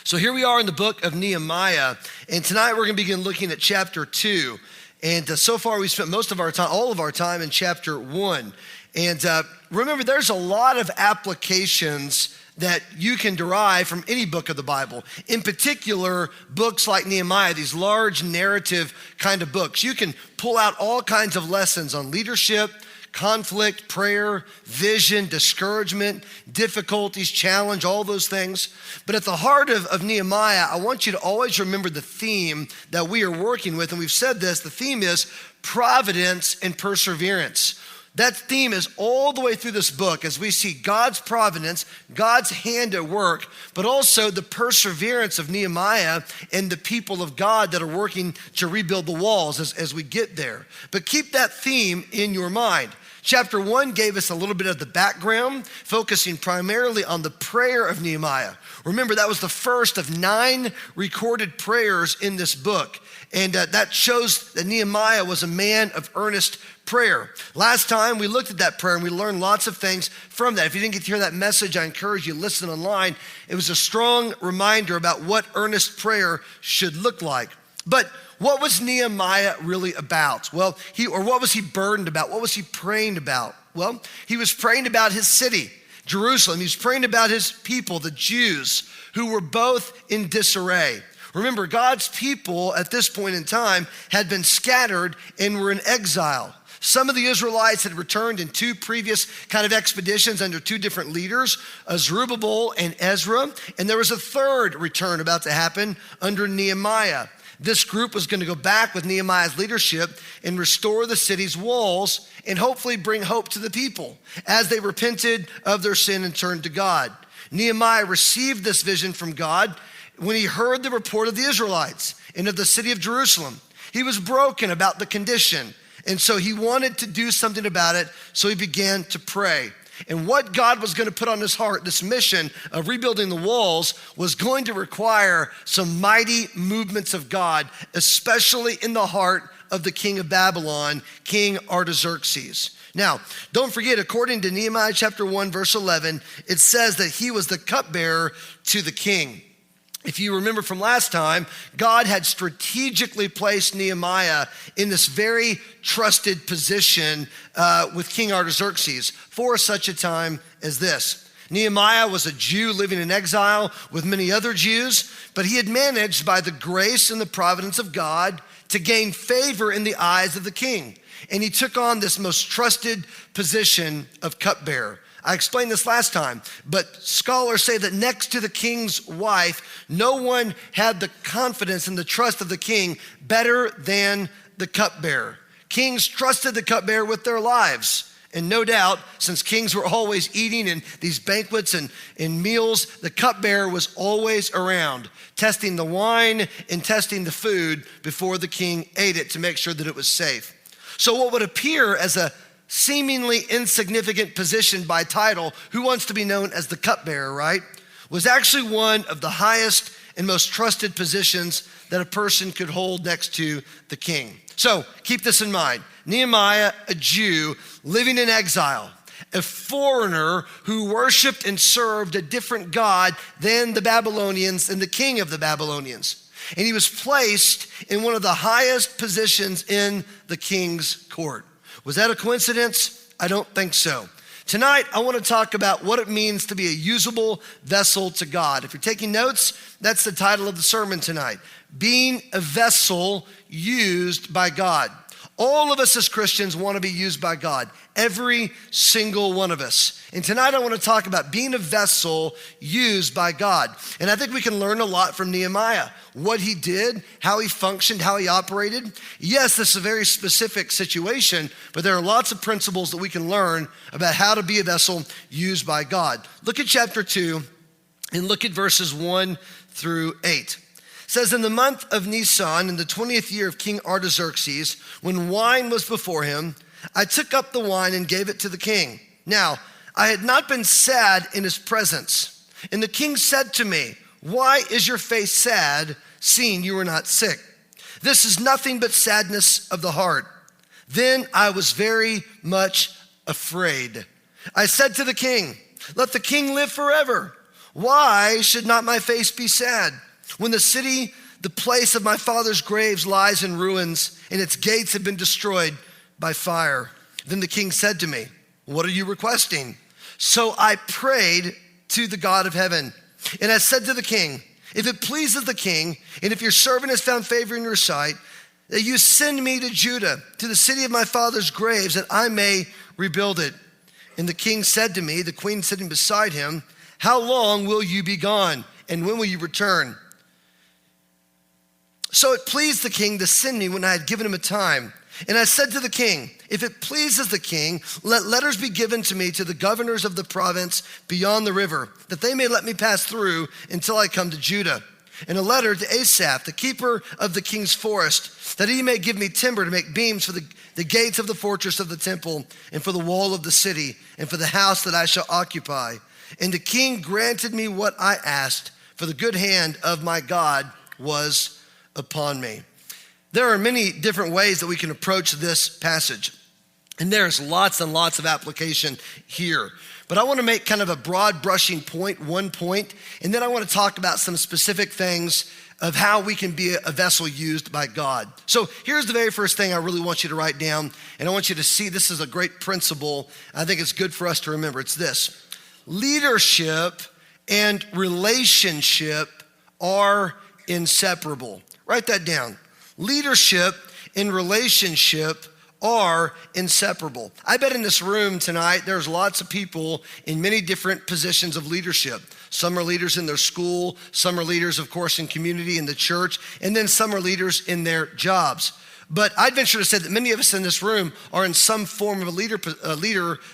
So here we are in the book of Nehemiah, and tonight we're going to begin looking at chapter 2. And so far we spent most of our time, all of our time in chapter 1. And remember, there's a lot of applications that you can derive from any book of the Bible. In particular, books like Nehemiah, these large narrative kind of books. You can pull out all kinds of lessons on leadership, conflict, prayer, vision, discouragement, difficulties, challenge, all those things. But at the heart of Nehemiah, I want you to always remember the theme that we are working with. And we've said this, the theme is providence and perseverance. That theme is all the way through this book as we see God's providence, God's hand at work, but also the perseverance of Nehemiah and the people of God that are working to rebuild the walls as we get there. But keep that theme in your mind. Chapter 1 gave us a little bit of the background, focusing primarily on the prayer of Nehemiah. Remember, that was the first of 9 recorded prayers in this book. And that shows that Nehemiah was a man of earnest prayer. Last time we looked at that prayer and we learned lots of things from that. If you didn't get to hear that message, I encourage you to listen online. It was a strong reminder about what earnest prayer should look like. But what was Nehemiah really about? Well, what was he burdened about? What was he praying about? Well, he was praying about his city, Jerusalem. He was praying about his people, the Jews, who were both in disarray. Remember, God's people at this point in time had been scattered and were in exile. Some of the Israelites had returned in 2 previous kind of expeditions under 2 different leaders, Zerubbabel and Ezra. And there was a third return about to happen under Nehemiah. This group was going to go back with Nehemiah's leadership and restore the city's walls and hopefully bring hope to the people as they repented of their sin and turned to God. Nehemiah received this vision from God when he heard the report of the Israelites and of the city of Jerusalem. He was broken about the condition, and so he wanted to do something about it, so he began to pray. And what God was going to put on his heart, this mission of rebuilding the walls, was going to require some mighty movements of God, especially in the heart of the king of Babylon, King Artaxerxes. Now, don't forget, according to Nehemiah chapter 1, verse 11, it says that he was the cupbearer to the king. If you remember from last time, God had strategically placed Nehemiah in this very trusted position with King Artaxerxes for such a time as this. Nehemiah was a Jew living in exile with many other Jews, but he had managed by the grace and the providence of God to gain favor in the eyes of the king. And he took on this most trusted position of cupbearer. I explained this last time, but scholars say that next to the king's wife, no one had the confidence and the trust of the king better than the cupbearer. Kings trusted the cupbearer with their lives. And no doubt, since kings were always eating in these banquets and in meals, the cupbearer was always around, testing the wine and testing the food before the king ate it to make sure that it was safe. So what would appear as a seemingly insignificant position by title, who wants to be known as the cupbearer, right, was actually one of the highest and most trusted positions that a person could hold next to the king. So keep this in mind. Nehemiah, a Jew living in exile, a foreigner who worshiped and served a different God than the Babylonians and the king of the Babylonians. And he was placed in one of the highest positions in the king's court. Was that a coincidence? I don't think so. Tonight, I want to talk about what it means to be a usable vessel to God. If you're taking notes, that's the title of the sermon tonight. Being a vessel used by God. All of us as Christians want to be used by God. Every single one of us. And tonight I want to talk about being a vessel used by God. And I think we can learn a lot from Nehemiah. What he did, how he functioned, how he operated. Yes, this is a very specific situation, but there are lots of principles that we can learn about how to be a vessel used by God. Look at chapter 2 and look at verses 1 through 8. It says, in the month of Nisan, in the 20th year of King Artaxerxes, when wine was before him, I took up the wine and gave it to the king. Now, I had not been sad in his presence. And the king said to me, why is your face sad, seeing you are not sick? This is nothing but sadness of the heart. Then I was very much afraid. I said to the king, let the king live forever. Why should not my face be sad when the city, the place of my father's graves, lies in ruins and its gates have been destroyed by fire?" Then the king said to me, "What are you requesting?" So I prayed to the God of heaven, and I said to the king, "If it pleases the king, and if your servant has found favor in your sight, that you send me to Judah, to the city of my father's graves, that I may rebuild it." And the king said to me, the queen sitting beside him, "How long will you be gone, and when will you return?" So it pleased the king to send me when I had given him a time. And I said to the king, "If it pleases the king, let letters be given to me to the governors of the province beyond the river, that they may let me pass through until I come to Judah. And a letter to Asaph, the keeper of the king's forest, that he may give me timber to make beams for the gates of the fortress of the temple, and for the wall of the city, and for the house that I shall occupy." And the king granted me what I asked, for the good hand of my God was upon me. There are many different ways that we can approach this passage, and there's lots and lots of application here. But I want to make kind of a broad brushing point, one point, and then I want to talk about some specific things of how we can be a vessel used by God. So here's the very first thing I really want you to write down, and I want you to see this is a great principle. I think it's good for us to remember. It's this: leadership and relationship are inseparable. Write that down. Leadership and relationship are inseparable. I bet in this room tonight, there's lots of people in many different positions of leadership. Some are leaders in their school, some are leaders, of course, in community, in the church, and then some are leaders in their jobs. But I'd venture to say that many of us in this room are in some form of a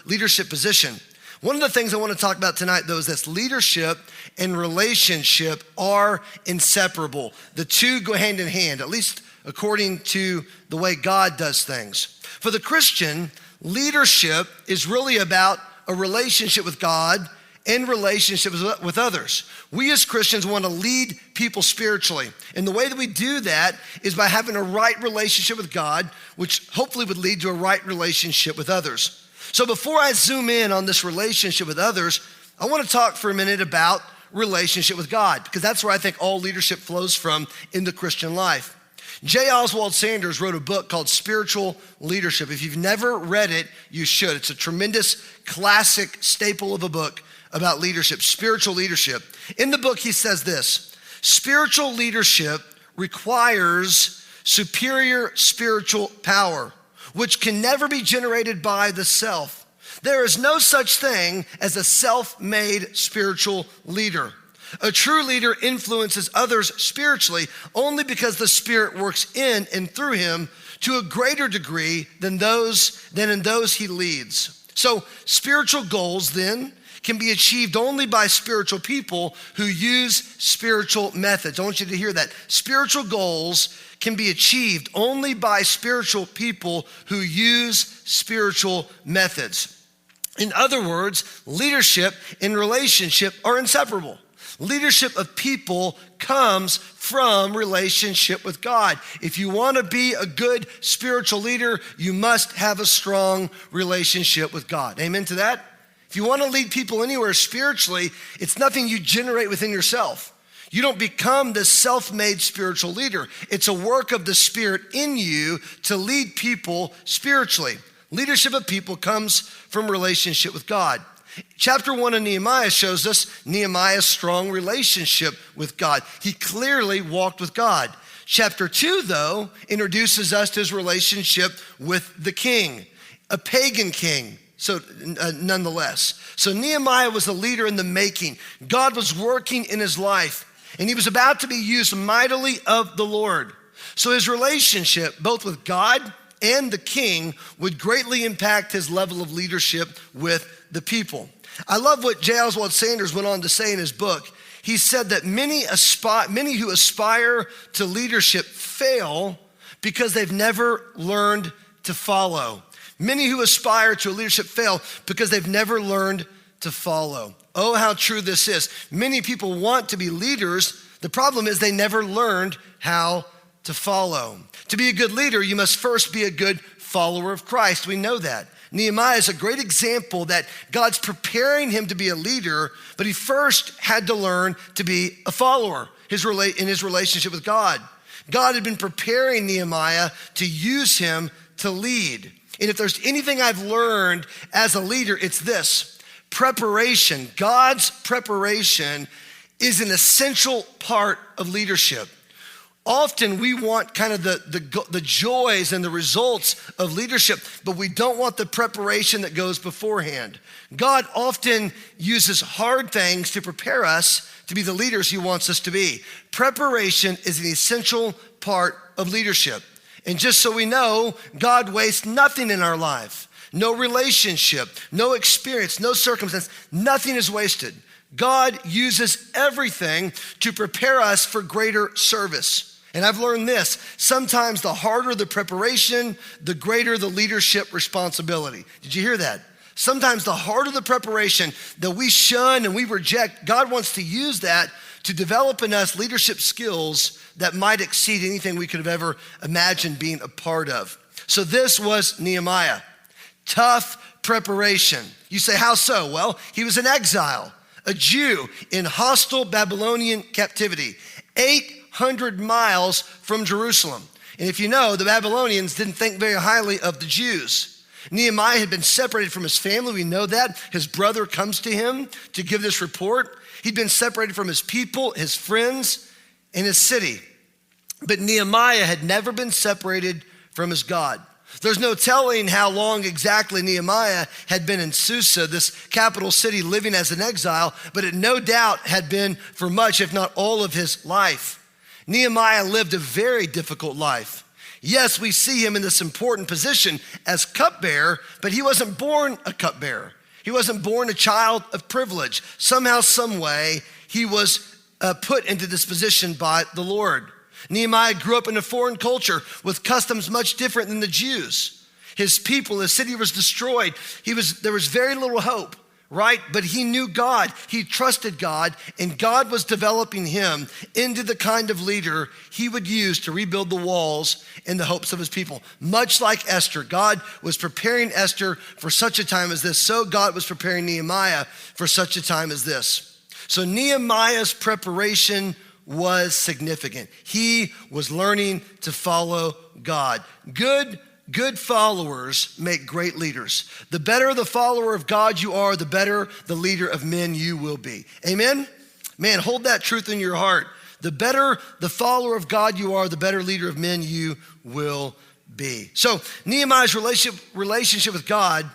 leadership position. One of the things I want to talk about tonight, though, is this: leadership and relationship are inseparable. The two go hand in hand, at least according to the way God does things. For the Christian, leadership is really about a relationship with God and relationships with others. We as Christians want to lead people spiritually. And the way that we do that is by having a right relationship with God, which hopefully would lead to a right relationship with others. So before I zoom in on this relationship with others, I want to talk for a minute about relationship with God, because that's where I think all leadership flows from in the Christian life. J. Oswald Sanders wrote a book called Spiritual Leadership. If you've never read it, you should. It's a tremendous classic staple of a book about leadership, spiritual leadership. In the book, he says this: spiritual leadership requires superior spiritual power, which can never be generated by the self. There is no such thing as a self-made spiritual leader. A true leader influences others spiritually only because the Spirit works in and through him to a greater degree than in those he leads. So spiritual goals then can be achieved only by spiritual people who use spiritual methods. I want you to hear that. Spiritual goals can be achieved only by spiritual people who use spiritual methods. In other words, leadership and relationship are inseparable. Leadership of people comes from relationship with God. If you want to be a good spiritual leader, you must have a strong relationship with God. Amen to that? If you want to lead people anywhere spiritually, it's nothing you generate within yourself. You don't become this self-made spiritual leader. It's a work of the Spirit in you to lead people spiritually. Leadership of people comes from relationship with God. Chapter 1 of Nehemiah shows us Nehemiah's strong relationship with God. He clearly walked with God. Chapter 2, though, introduces us to his relationship with the king, a pagan king. So nonetheless. So Nehemiah was a leader in the making. God was working in his life, and he was about to be used mightily of the Lord. So his relationship, both with God and the king, would greatly impact his level of leadership with the people. I love what J. Oswald Sanders went on to say in his book. He said that many who aspire to leadership fail because they've never learned to follow. Many who aspire to leadership fail because they've never learned to follow. Oh, how true this is. Many people want to be leaders. The problem is they never learned how to follow. To be a good leader, you must first be a good follower of Christ. We know that. Nehemiah is a great example that God's preparing him to be a leader, but he first had to learn to be a follower in his relationship with God. God had been preparing Nehemiah to use him to lead. And if there's anything I've learned as a leader, it's this: preparation. God's preparation is an essential part of leadership. Often we want kind of the joys and the results of leadership, but we don't want the preparation that goes beforehand. God often uses hard things to prepare us to be the leaders he wants us to be. Preparation is an essential part of leadership. And just so we know, God wastes nothing in our life. No relationship, no experience, no circumstance, nothing is wasted. God uses everything to prepare us for greater service. And I've learned this: sometimes the harder the preparation, the greater the leadership responsibility. Did you hear that? Sometimes the harder the preparation that we shun and we reject, God wants to use that to develop in us leadership skills that might exceed anything we could have ever imagined being a part of. So this was Nehemiah. Tough preparation. You say, how so? Well, he was in exile, a Jew in hostile Babylonian captivity, 800 miles from Jerusalem. And if you know, the Babylonians didn't think very highly of the Jews. Nehemiah had been separated from his family. We know that. His brother comes to him to give this report. He'd been separated from his people, his friends, and his city. But Nehemiah had never been separated from his God. There's no telling how long exactly Nehemiah had been in Susa, this capital city, living as an exile, but it no doubt had been for much, if not all of his life. Nehemiah lived a very difficult life. Yes, we see him in this important position as cupbearer, but he wasn't born a cupbearer. He wasn't born a child of privilege. Somehow, some way, he was put into this position by the Lord. Nehemiah grew up in a foreign culture with customs much different than the Jews. His people, his city was destroyed. There was very little hope, right? But he knew God, he trusted God, and God was developing him into the kind of leader he would use to rebuild the walls in the hopes of his people. Much like Esther, God was preparing Esther for such a time as this. So God was preparing Nehemiah for such a time as this. So Nehemiah's preparation was significant. He was learning to follow God. Good followers make great leaders. The better the follower of God you are, the better the leader of men you will be. Amen? Man, hold that truth in your heart. The better the follower of God you are, the better leader of men you will be. So Nehemiah's relationship with God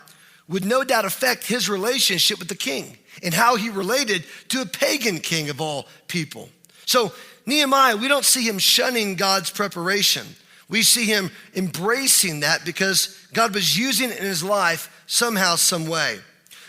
would no doubt affect his relationship with the king and how he related to a pagan king of all people. So Nehemiah, we don't see him shunning God's preparation. We see him embracing that because God was using it in his life somehow, some way.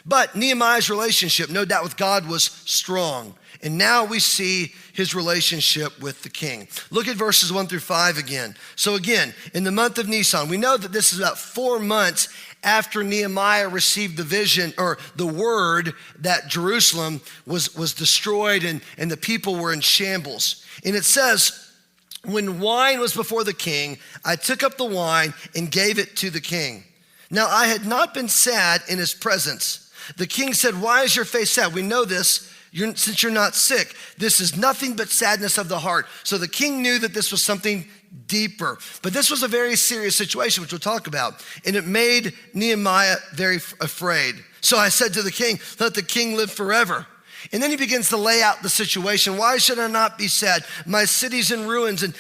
But Nehemiah's relationship, no doubt with God, was strong. And now we see his relationship with the king. Look at verses 1-5 again. So again, in the month of Nisan, we know that this is about 4 months after Nehemiah received the vision or the word that Jerusalem was destroyed and the people were in shambles. And it says, when wine was before the king, I took up the wine and gave it to the king. Now I had not been sad in his presence. The king said, why is your face sad? We know this. Since you're not sick, this is nothing but sadness of the heart. So the king knew that this was something deeper. But this was a very serious situation, which we'll talk about. And it made Nehemiah very afraid. So I said to the king, let the king live forever. And then he begins to lay out the situation. Why should I not be sad? My city's in ruins and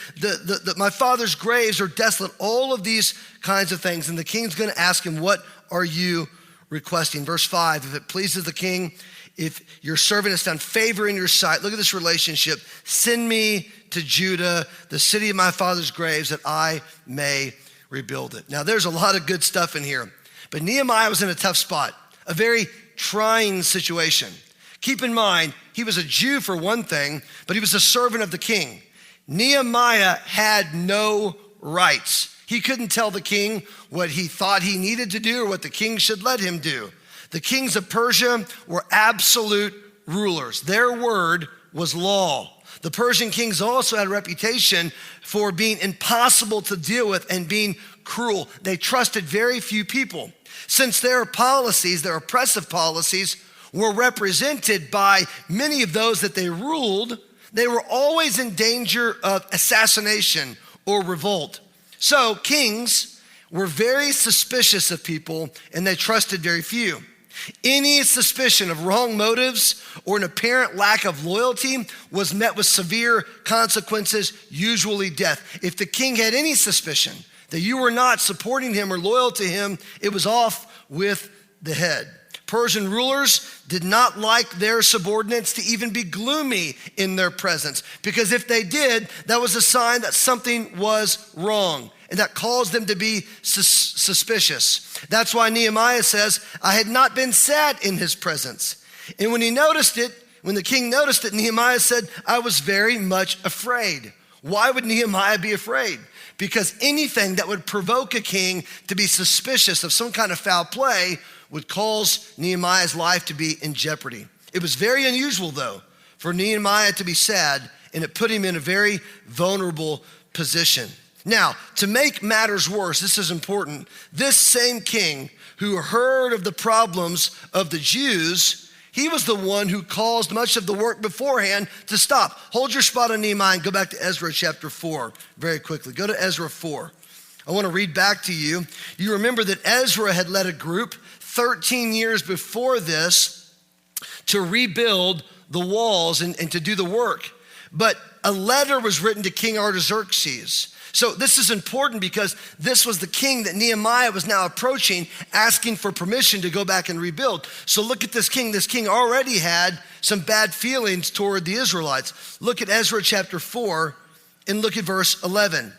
my father's graves are desolate. All of these kinds of things. And the king's going to ask him, what are you requesting? Verse 5, if it pleases the king, if your servant has found favor in your sight, look at this relationship. Send me to Judah, the city of my father's graves, that I may rebuild it. Now, there's a lot of good stuff in here, but Nehemiah was in a tough spot, a very trying situation. Keep in mind, he was a Jew for one thing, but he was a servant of the king. Nehemiah had no rights. He couldn't tell the king what he thought he needed to do or what the king should let him do. The kings of Persia were absolute rulers. Their word was law. The Persian kings also had a reputation for being impossible to deal with and being cruel. They trusted very few people. Since their policies, their oppressive policies, were represented by many of those that they ruled, they were always in danger of assassination or revolt. So kings were very suspicious of people, and they trusted very few. Any suspicion of wrong motives or an apparent lack of loyalty was met with severe consequences, usually death. If the king had any suspicion that you were not supporting him or loyal to him, it was off with the head. Persian rulers did not like their subordinates to even be gloomy in their presence, because if they did, that was a sign that something was wrong, and that caused them to be suspicious. That's why Nehemiah says, I had not been sad in his presence. And when the king noticed it, Nehemiah said, I was very much afraid. Why would Nehemiah be afraid? Because anything that would provoke a king to be suspicious of some kind of foul play would cause Nehemiah's life to be in jeopardy. It was very unusual, though, for Nehemiah to be sad, and it put him in a very vulnerable position. Now, to make matters worse, this is important, this same king who heard of the problems of the Jews, he was the one who caused much of the work beforehand to stop. Hold your spot on Nehemiah and go back to Ezra chapter 4 very quickly. Go to Ezra 4. I want to read back to you. You remember that Ezra had led a group 13 years before this to rebuild the walls and to do the work. But a letter was written to King Artaxerxes. So this is important because this was the king that Nehemiah was now approaching, asking for permission to go back and rebuild. So look at this king. This king already had some bad feelings toward the Israelites. Look at Ezra chapter 4 and look at verse 11.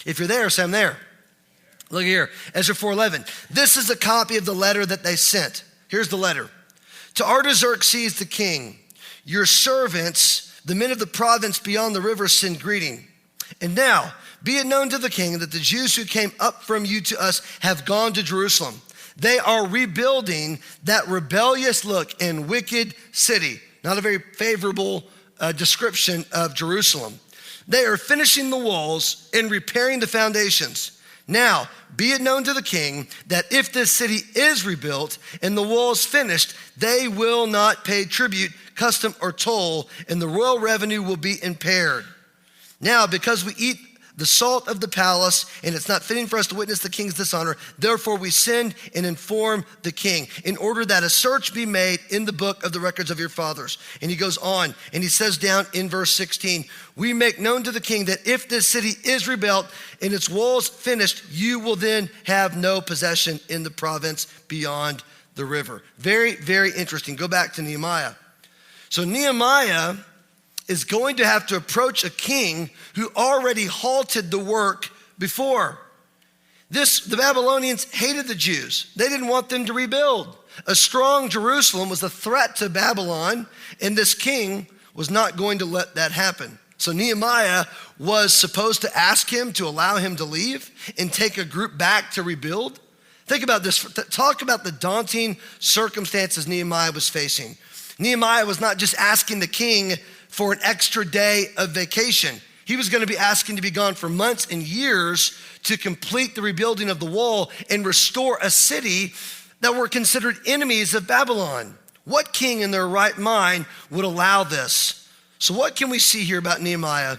If you're there, say I'm there. Look here, Ezra 4:11. This is a copy of the letter that they sent. Here's the letter. To Artaxerxes the king, your servants, the men of the province beyond the river, send greeting. And now, be it known to the king that the Jews who came up from you to us have gone to Jerusalem. They are rebuilding that rebellious look and wicked city. Not a very favorable description of Jerusalem. They are finishing the walls and repairing the foundations. Now, be it known to the king that if this city is rebuilt and the walls finished, they will not pay tribute, custom, or toll, and the royal revenue will be impaired. Now, because we eat the salt of the palace, and it's not fitting for us to witness the king's dishonor, therefore we send and inform the king in order that a search be made in the book of the records of your fathers. And he goes on and he says down in verse 16, we make known to the king that if this city is rebuilt and its walls finished, you will then have no possession in the province beyond the river. Very, very interesting. Go back to Nehemiah. So Nehemiah is going to have to approach a king who already halted the work before. The Babylonians hated the Jews. They didn't want them to rebuild. A strong Jerusalem was a threat to Babylon, and this king was not going to let that happen. So Nehemiah was supposed to ask him to allow him to leave and take a group back to rebuild. Think about this. Talk about the daunting circumstances Nehemiah was facing. Nehemiah was not just asking the king for an extra day of vacation. He was going to be asking to be gone for months and years to complete the rebuilding of the wall and restore a city that were considered enemies of Babylon. What king in their right mind would allow this? So what can we see here about Nehemiah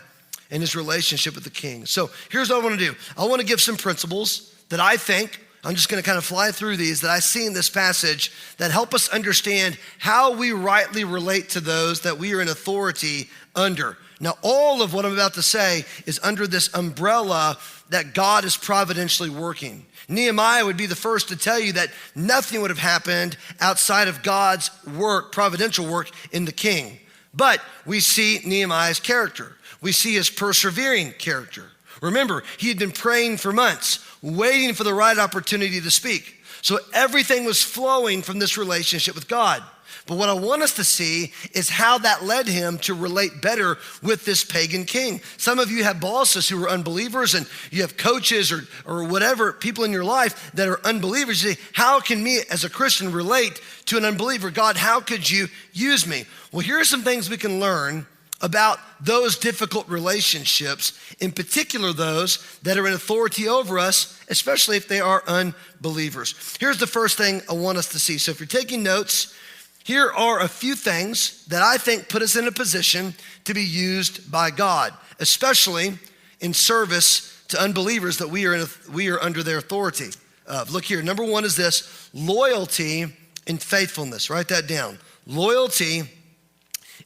and his relationship with the king? So here's what I want to do. I want to give some principles that I think, I'm just going to kind of fly through these, that I see in this passage that help us understand how we rightly relate to those that we are in authority under. Now, all of what I'm about to say is under this umbrella that God is providentially working. Nehemiah would be the first to tell you that nothing would have happened outside of God's work, providential work in the king. But we see Nehemiah's character. We see his persevering character. Remember, he had been praying for months, waiting for the right opportunity to speak. So everything was flowing from this relationship with God. But what I want us to see is how that led him to relate better with this pagan king. Some of you have bosses who are unbelievers, and you have coaches or whatever, people in your life that are unbelievers. You say, how can me as a Christian relate to an unbeliever? God, how could you use me? Well, here are some things we can learn about those difficult relationships, in particular those that are in authority over us, especially if they are unbelievers. Here's the first thing I want us to see. So if you're taking notes, here are a few things that I think put us in a position to be used by God, especially in service to unbelievers that we are under their authority of. Look here, number one is this: loyalty and faithfulness. Write that down. Loyalty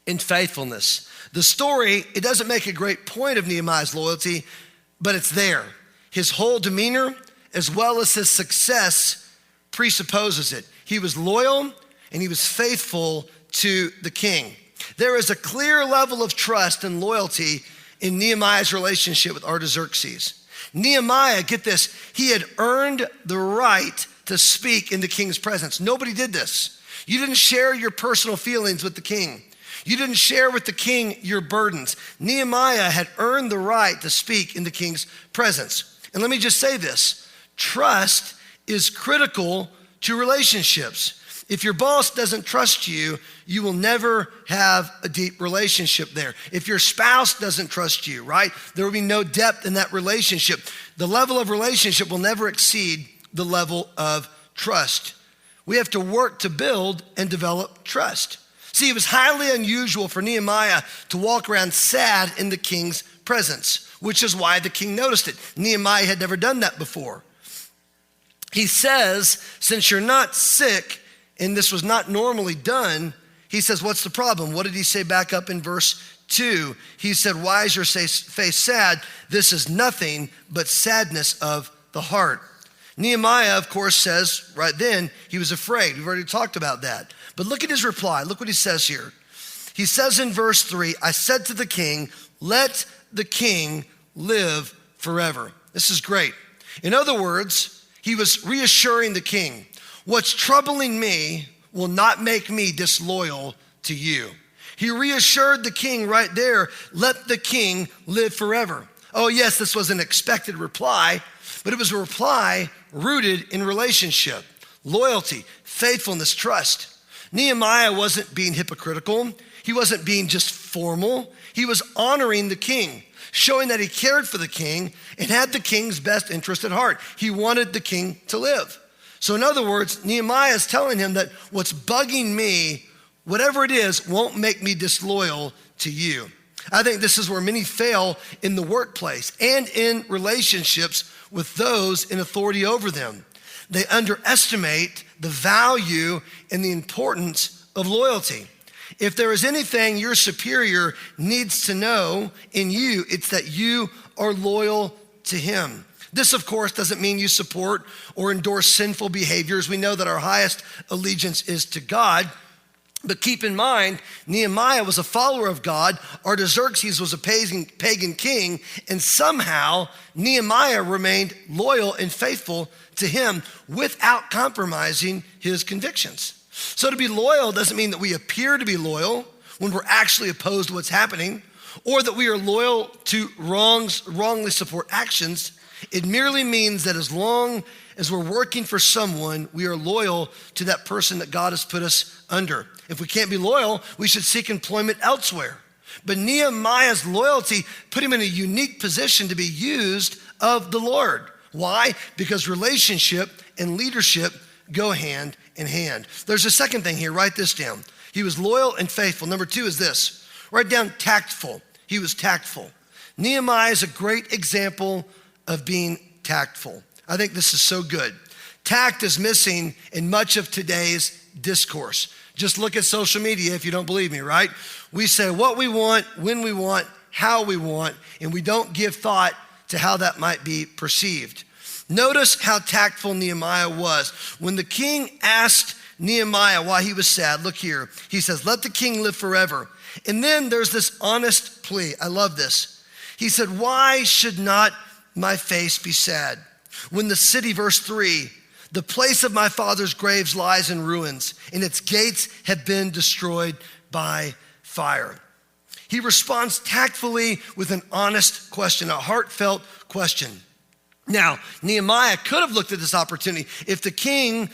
and faithfulness. The story, it doesn't make a great point of Nehemiah's loyalty, but it's there. His whole demeanor, as well as his success, presupposes it. He was loyal and he was faithful to the king. There is a clear level of trust and loyalty in Nehemiah's relationship with Artaxerxes. Nehemiah, get this, he had earned the right to speak in the king's presence. Nobody did this. You didn't share your personal feelings with the king. You didn't share with the king your burdens. Nehemiah had earned the right to speak in the king's presence. And let me just say this: trust is critical to relationships. If your boss doesn't trust you, you will never have a deep relationship there. If your spouse doesn't trust you, right, there will be no depth in that relationship. The level of relationship will never exceed the level of trust. We have to work to build and develop trust. See, it was highly unusual for Nehemiah to walk around sad in the king's presence, which is why the king noticed it. Nehemiah had never done that before. He says, since you're not sick, and this was not normally done, he says, what's the problem? What did he say back up in verse 2? He said, why is your face sad? This is nothing but sadness of the heart. Nehemiah, of course, says right then he was afraid. We've already talked about that. But look at his reply. Look what he says here. He says in verse 3, I said to the king, let the king live forever. This is great. In other words, he was reassuring the king. What's troubling me will not make me disloyal to you. He reassured the king right there, let the king live forever. Oh yes, this was an expected reply, but it was a reply rooted in relationship, loyalty, faithfulness, trust. Nehemiah wasn't being hypocritical. He wasn't being just formal. He was honoring the king, showing that he cared for the king and had the king's best interest at heart. He wanted the king to live. So in other words, Nehemiah is telling him that what's bugging me, whatever it is, won't make me disloyal to you. I think this is where many fail in the workplace and in relationships with those in authority over them. They underestimate the value and the importance of loyalty. If there is anything your superior needs to know in you, it's that you are loyal to him. This, of course, doesn't mean you support or endorse sinful behaviors. We know that our highest allegiance is to God. But keep in mind, Nehemiah was a follower of God. Artaxerxes was a pagan king. And somehow, Nehemiah remained loyal and faithful to him without compromising his convictions. So to be loyal doesn't mean that we appear to be loyal when we're actually opposed to what's happening, or that we are loyal to wrongly support actions. It merely means that as long as we're working for someone, we are loyal to that person that God has put us under. If we can't be loyal, we should seek employment elsewhere. But Nehemiah's loyalty put him in a unique position to be used of the Lord. Why? Because relationship and leadership go hand in hand. There's a second thing here. Write this down. He was loyal and faithful. Number 2 is this. Write down tactful. He was tactful. Nehemiah is a great example of being tactful. I think this is so good. Tact is missing in much of today's discourse. Just look at social media if you don't believe me, right? We say what we want, when we want, how we want, and we don't give thought to how that might be perceived. Notice how tactful Nehemiah was. When the king asked Nehemiah why he was sad, look here. He says, let the king live forever. And then there's this honest plea. I love this. He said, why should not my face be sad? When the city, verse 3, the place of my father's graves lies in ruins, and its gates have been destroyed by fire. He responds tactfully with an honest question, a heartfelt question. Now, Nehemiah could have looked at this opportunity. If the king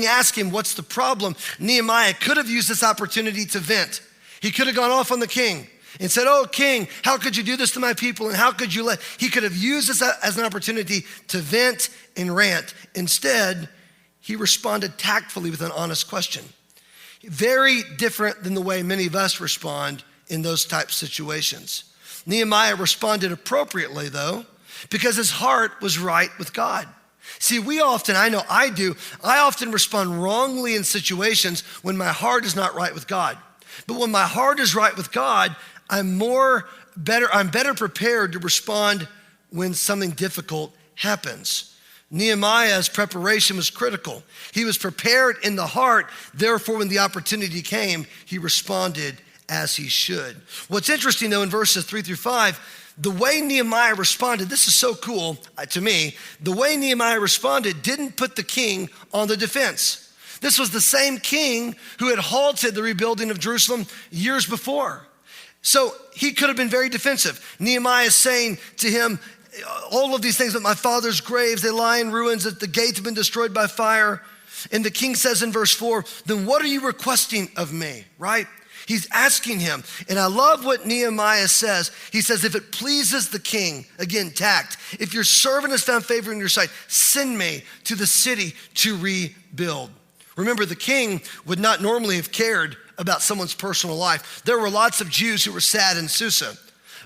asked him, what's the problem? Nehemiah could have used this opportunity to vent. He could have gone off on the king and said, oh, king, how could you do this to my people? And how could you let, he could have used this as an opportunity to vent and rant. Instead, he responded tactfully with an honest question. Very different than the way many of us respond in those types of situations. Nehemiah responded appropriately though, because his heart was right with God. See, we often, I know I do, I often respond wrongly in situations when my heart is not right with God. But when my heart is right with God, I'm better prepared to respond when something difficult happens. Nehemiah's preparation was critical. He was prepared in the heart, therefore when the opportunity came, he responded as he should. What's interesting though in verses 3-5, the way Nehemiah responded, this is so cool to me, the way Nehemiah responded didn't put the king on the defense. This was the same king who had halted the rebuilding of Jerusalem years before. So he could have been very defensive. Nehemiah is saying to him, all of these things, but my father's graves, they lie in ruins, that the gates have been destroyed by fire. And the king says in verse 4, then what are you requesting of me, right? He's asking him. And I love what Nehemiah says. He says, if it pleases the king, again, tact, if your servant has found favor in your sight, send me to the city to rebuild. Remember, the king would not normally have cared about someone's personal life. There were lots of Jews who were sad in Susa,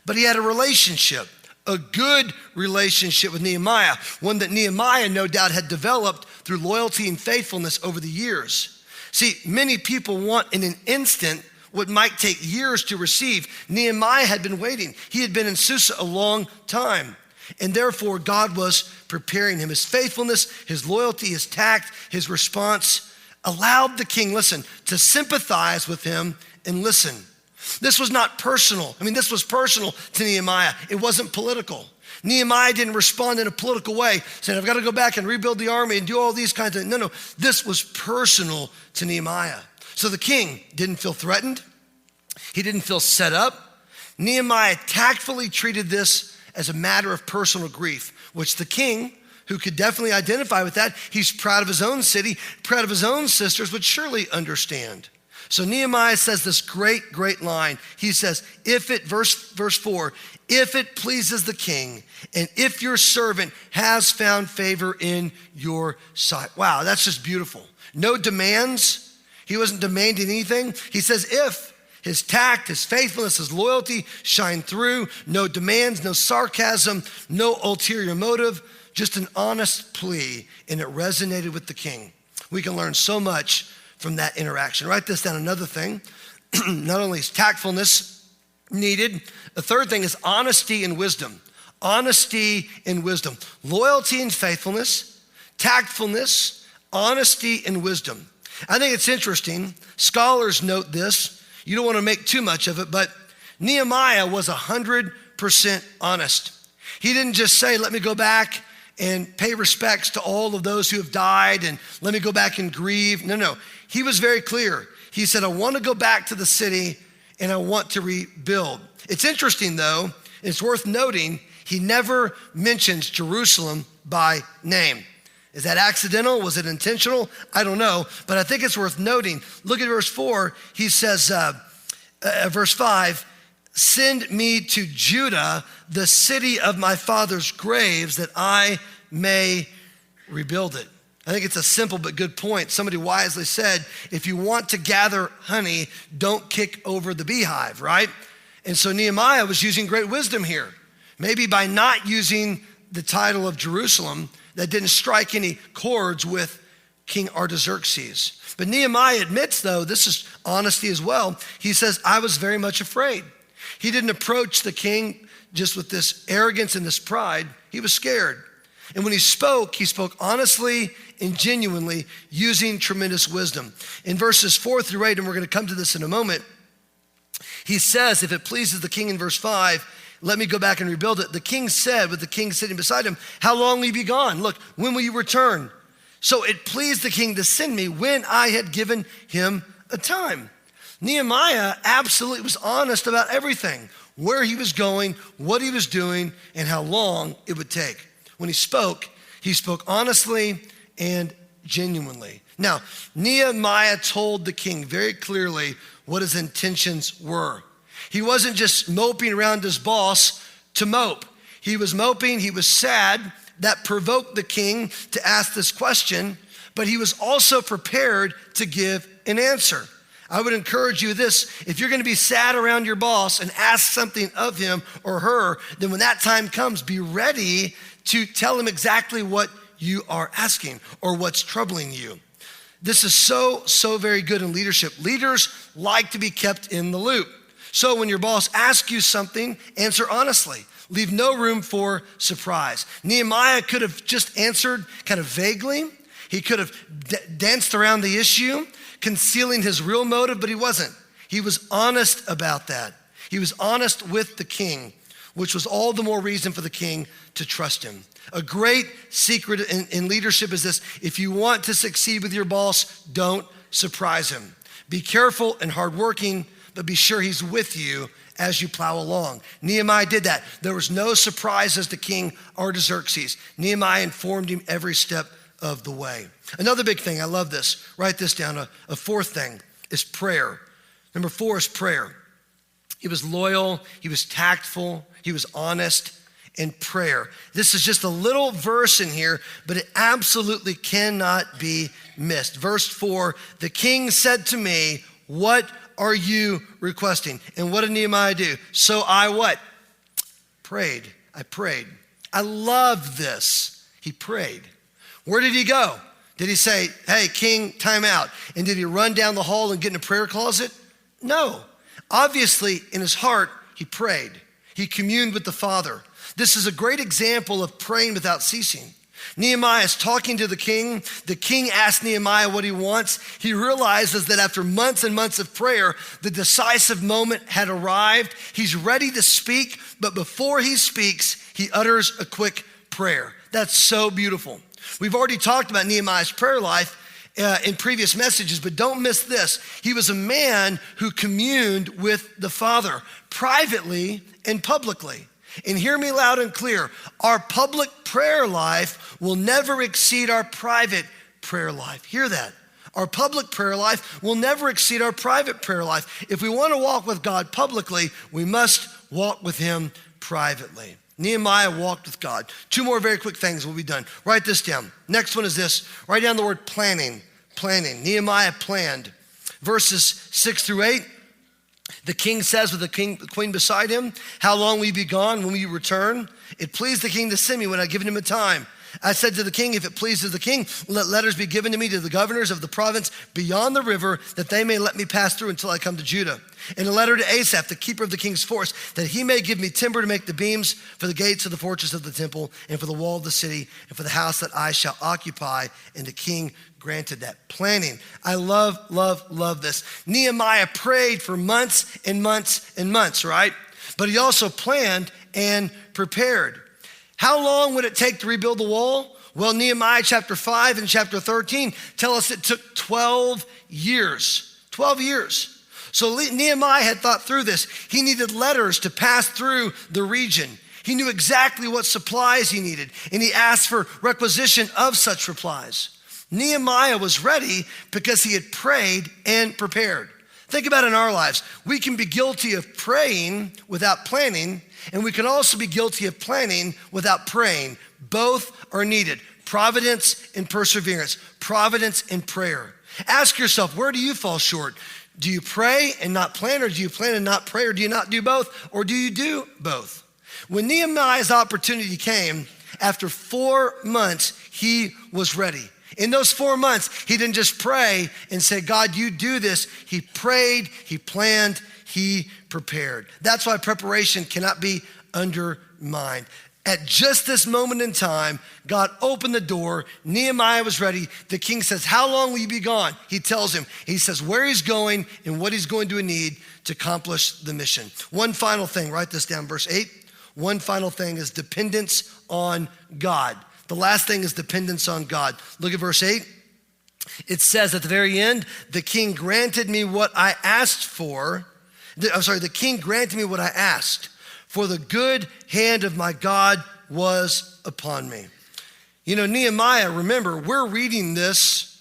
but he had a relationship, a good relationship with Nehemiah, one that Nehemiah no doubt had developed through loyalty and faithfulness over the years. See, many people want in an instant what might take years to receive. Nehemiah had been waiting. He had been in Susa a long time. And therefore, God was preparing him. His faithfulness, his loyalty, his tact, his response allowed the king, listen, to sympathize with him and listen. This was not personal. This was personal to Nehemiah. It wasn't political. Nehemiah didn't respond in a political way, saying, I've got to go back and rebuild the army and do all these kinds of things. No, this was personal to Nehemiah. So the king didn't feel threatened. He didn't feel set up. Nehemiah tactfully treated this as a matter of personal grief, which the king, who could definitely identify with that, he's proud of his own city, proud of his own sisters, would surely understand. So Nehemiah says this great line. He says, verse 4, if it pleases the king, and if your servant has found favor in your sight. Wow, that's just beautiful. No demands. He wasn't demanding anything. He says, if his tact, his faithfulness, his loyalty shine through, no demands, no sarcasm, no ulterior motive, just an honest plea, and it resonated with the king. We can learn so much from that interaction. Write this down, another thing. Not only is tactfulness needed, the third thing is honesty and wisdom. Honesty and wisdom. Loyalty and faithfulness, tactfulness, honesty and wisdom. I think it's interesting. Scholars note this. You don't want to make too much of it, but Nehemiah was 100% honest. He didn't just say, let me go back and pay respects to all of those who have died and let me go back and grieve. No. He was very clear. He said, I want to go back to the city and I want to rebuild. It's interesting though, it's worth noting, he never mentions Jerusalem by name. Is that accidental? Was it intentional? I don't know, but I think it's worth noting. Look at verse 4. He says, verse 5, send me to Judah, the city of my father's graves, that I may rebuild it. I think it's a simple but good point. Somebody wisely said, if you want to gather honey, don't kick over the beehive, right? And so Nehemiah was using great wisdom here. Maybe by not using the title of Jerusalem, that didn't strike any chords with King Artaxerxes. But Nehemiah admits, though, this is honesty as well. He says, I was very much afraid. He didn't approach the king just with this arrogance and this pride. He was scared. And when he spoke honestly and genuinely, using tremendous wisdom. In verses 4-8, and we're going to come to this in a moment, he says, if it pleases the king in verse 5, let me go back and rebuild it. The king said, with the king sitting beside him, how long will you be gone? Look, when will you return? So it pleased the king to send me when I had given him a time. Nehemiah absolutely was honest about everything, where he was going, what he was doing, and how long it would take. When he spoke honestly and genuinely. Now, Nehemiah told the king very clearly what his intentions were. He wasn't just moping around his boss to mope. He was moping, he was sad. That provoked the king to ask this question, but he was also prepared to give an answer. I would encourage you this: if you're gonna be sad around your boss and ask something of him or her, then when that time comes, be ready to tell him exactly what you are asking or what's troubling you. This is so very good in leadership. Leaders like to be kept in the loop. So when your boss asks you something, answer honestly. Leave no room for surprise. Nehemiah could have just answered kind of vaguely. He could have danced around the issue, concealing his real motive, but he wasn't. He was honest about that. He was honest with the king, which was all the more reason for the king to trust him. A great secret in leadership is this: if you want to succeed with your boss, don't surprise him. Be careful and hardworking, but be sure he's with you as you plow along. Nehemiah did that. There was no surprises to King Artaxerxes. Nehemiah informed him every step of the way. Another big thing, I love this, write this down, a fourth thing is prayer. Number 4 is prayer. He was loyal, he was tactful, he was honest in prayer. This is just a little verse in here, but it absolutely cannot be missed. Verse 4, the king said to me, "What are you requesting?" And what did Nehemiah do? So I what? Prayed. I prayed. I love this. He prayed. Where did he go? Did he say, "Hey, king, time out"? And did he run down the hall and get in a prayer closet? No. Obviously, in his heart, he prayed. He communed with the Father. This is a great example of praying without ceasing. Nehemiah is talking to the king. The king asks Nehemiah what he wants. He realizes that after months and months of prayer, the decisive moment had arrived. He's ready to speak, but before he speaks, he utters a quick prayer. That's so beautiful. We've already talked about Nehemiah's prayer life in previous messages, but don't miss this. He was a man who communed with the Father privately and publicly. And hear me loud and clear, our public prayer life will never exceed our private prayer life. Hear that. Our public prayer life will never exceed our private prayer life. If we want to walk with God publicly, we must walk with him privately. Nehemiah walked with God. 2 more very quick things will be done. Write this down. Next one is this. Write down the word planning. Planning. Nehemiah planned. Verses 6 through 8. The king says with the queen beside him, "How long will you be gone? When will you return?" It pleased the king to send me when I'd given him a time. I said to the king, "If it pleases the king, let letters be given to me to the governors of the province beyond the river, that they may let me pass through until I come to Judah. And a letter to Asaph, the keeper of the king's force, that he may give me timber to make the beams for the gates of the fortress of the temple, and for the wall of the city, and for the house that I shall occupy." And the king granted that. Planning. I love this. Nehemiah prayed for months and months and months, right? But he also planned and prepared. How long would it take to rebuild the wall? Well, Nehemiah chapter 5 and chapter 13 tell us it took 12 years. 12 years. So Nehemiah had thought through this. He needed letters to pass through the region. He knew exactly what supplies he needed, and he asked for requisition of such supplies. Nehemiah was ready because he had prayed and prepared. Think about in our lives. We can be guilty of praying without planning, and we can also be guilty of planning without praying. Both are needed. Providence and perseverance. Providence and prayer. Ask yourself, where do you fall short? Do you pray and not plan, or do you plan and not pray, or do you not do both, or do you do both? When Nehemiah's opportunity came, after 4 months, he was ready. In those 4 months, he didn't just pray and say, "God, you do this." He prayed, he planned, he prepared. That's why preparation cannot be undermined. At just this moment in time, God opened the door. Nehemiah was ready. The king says, "How long will you be gone?" He tells him. He says where he's going and what he's going to need to accomplish the mission. One final thing, write this down, verse 8. One final thing is dependence on God. The last thing is dependence on God. Look at verse 8. It says at the very end, the king granted me what I asked for. The king granted me what I asked, for the good hand of my God was upon me. You know, Nehemiah, remember, we're reading this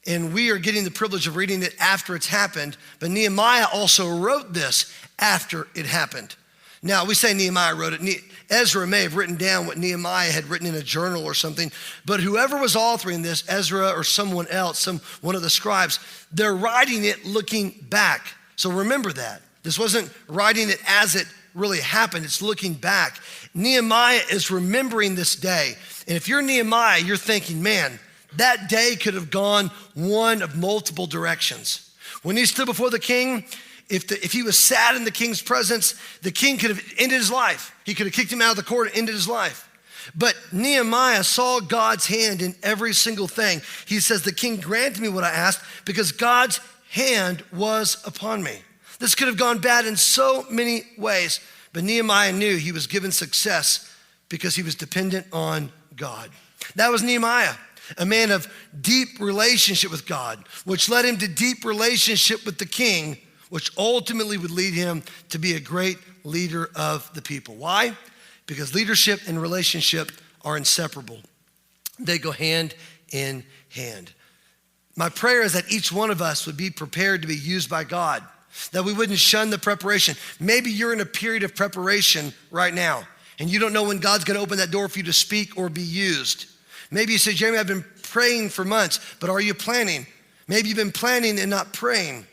and we are getting the privilege of reading it after it's happened, but Nehemiah also wrote this after it happened. Now, we say Nehemiah wrote it. Ezra may have written down what Nehemiah had written in a journal or something, but whoever was authoring this, Ezra or someone else, one of the scribes, they're writing it looking back. So remember that. This wasn't writing it as it really happened. It's looking back. Nehemiah is remembering this day. And if you're Nehemiah, you're thinking, man, that day could have gone one of multiple directions. When he stood before the king, if he was sad in the king's presence, the king could have ended his life. He could have kicked him out of the court and ended his life. But Nehemiah saw God's hand in every single thing. He says, the king granted me what I asked because God's hand was upon me. This could have gone bad in so many ways, but Nehemiah knew he was given success because he was dependent on God. That was Nehemiah, a man of deep relationship with God, which led him to deep relationship with the king, which ultimately would lead him to be a great leader of the people. Why? Because leadership and relationship are inseparable. They go hand in hand. My prayer is that each one of us would be prepared to be used by God, that we wouldn't shun the preparation. Maybe you're in a period of preparation right now, and you don't know when God's gonna open that door for you to speak or be used. Maybe you say, Jeremy, I've been praying for months, but are you planning? Maybe you've been planning and not praying.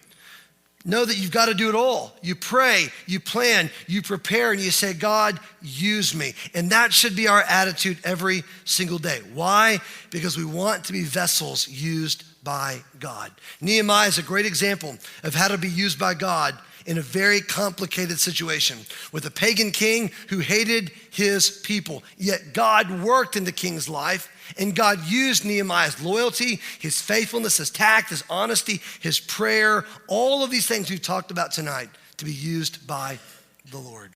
Know that you've got to do it all. You pray, you plan, you prepare, and you say, God, use me. And that should be our attitude every single day. Why? Because we want to be vessels used by God. Nehemiah is a great example of how to be used by God in a very complicated situation with a pagan king who hated his people. Yet God worked in the king's life, and God used Nehemiah's loyalty, his faithfulness, his tact, his honesty, his prayer, all of these things we've talked about tonight to be used by the Lord.